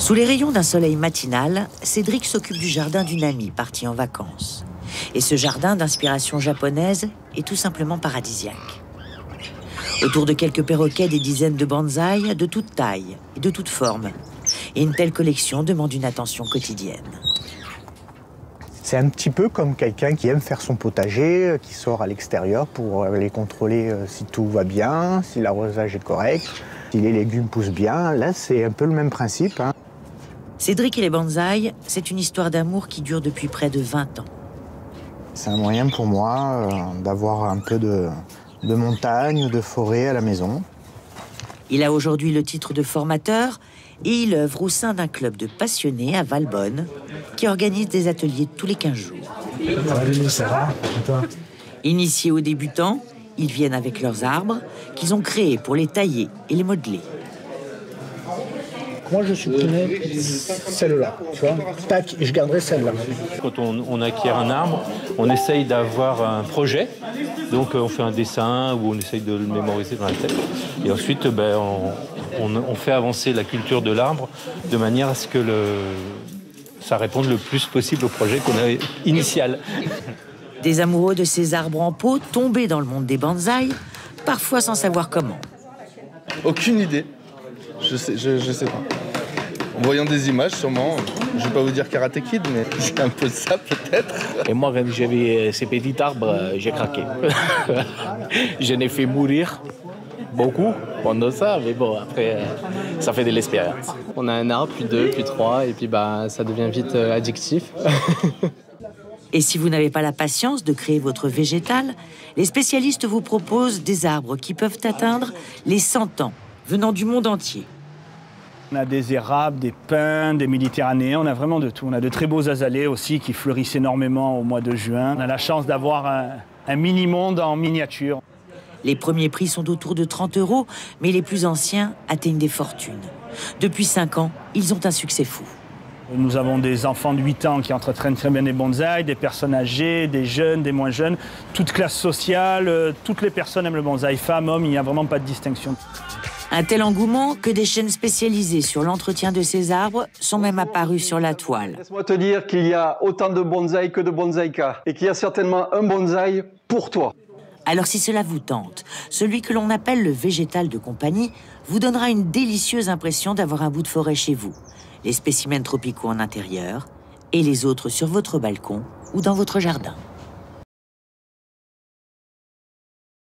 Sous les rayons d'un soleil matinal, Cédric s'occupe du jardin d'une amie partie en vacances. Et ce jardin d'inspiration japonaise est tout simplement paradisiaque. Autour de quelques perroquets, des dizaines de bonsaïs de toute taille et de toute forme. Et une telle collection demande une attention quotidienne. C'est un petit peu comme quelqu'un qui aime faire son potager, qui sort à l'extérieur pour aller contrôler si tout va bien, si l'arrosage est correct, si les légumes poussent bien. Là, c'est un peu le même principe. Cédric et les bonsaïs, c'est une histoire d'amour qui dure depuis près de 20 ans. C'est un moyen pour moi d'avoir un peu de montagne, de forêt à la maison. Il a aujourd'hui le titre de formateur et il œuvre au sein d'un club de passionnés à Valbonne qui organise des ateliers tous les 15 jours. Ça va, toi ? Initiés aux débutants, ils viennent avec leurs arbres qu'ils ont créés pour les tailler et les modeler. Moi, je supprimais celle-là, tu vois. Tac, je garderai celle-là. Quand on acquiert un arbre, on essaye d'avoir un projet. Donc, on fait un dessin ou on essaye de le mémoriser dans la tête. Et ensuite, on fait avancer la culture de l'arbre de manière à ce que ça réponde le plus possible au projet qu'on a initial. Des amoureux de ces arbres en pot tombés dans le monde des bonsaïs, parfois sans savoir comment. Aucune idée. Je sais pas. En voyant des images, sûrement, je vais pas vous dire Karate Kid, mais c'est un peu ça peut-être. Et moi, quand j'ai vu ces petits arbres, j'ai craqué. Je n'ai fait mourir beaucoup pendant ça, mais bon, après, ça fait de l'expérience. On a un arbre, puis 2, puis 3, et puis ça devient vite addictif. Et si vous n'avez pas la patience de créer votre végétal, les spécialistes vous proposent des arbres qui peuvent atteindre les 100 ans, venant du monde entier. On a des érables, des pins, des méditerranéens, on a vraiment de tout. On a de très beaux azalées aussi qui fleurissent énormément au mois de juin. On a la chance d'avoir un mini-monde en miniature. Les premiers prix sont autour de 30 €, mais les plus anciens atteignent des fortunes. Depuis 5 ans, ils ont un succès fou. Nous avons des enfants de 8 ans qui entretiennent très bien des bonsaïs, des personnes âgées, des jeunes, des moins jeunes, toute classe sociale, toutes les personnes aiment le bonsaï, femmes, hommes, il n'y a vraiment pas de distinction. Un tel engouement que des chaînes spécialisées sur l'entretien de ces arbres sont même apparues sur la toile. Laisse-moi te dire qu'il y a autant de bonsaïs que de bonsaïkas et qu'il y a certainement un bonsaï pour toi. Alors si cela vous tente, celui que l'on appelle le végétal de compagnie vous donnera une délicieuse impression d'avoir un bout de forêt chez vous, les spécimens tropicaux en intérieur et les autres sur votre balcon ou dans votre jardin.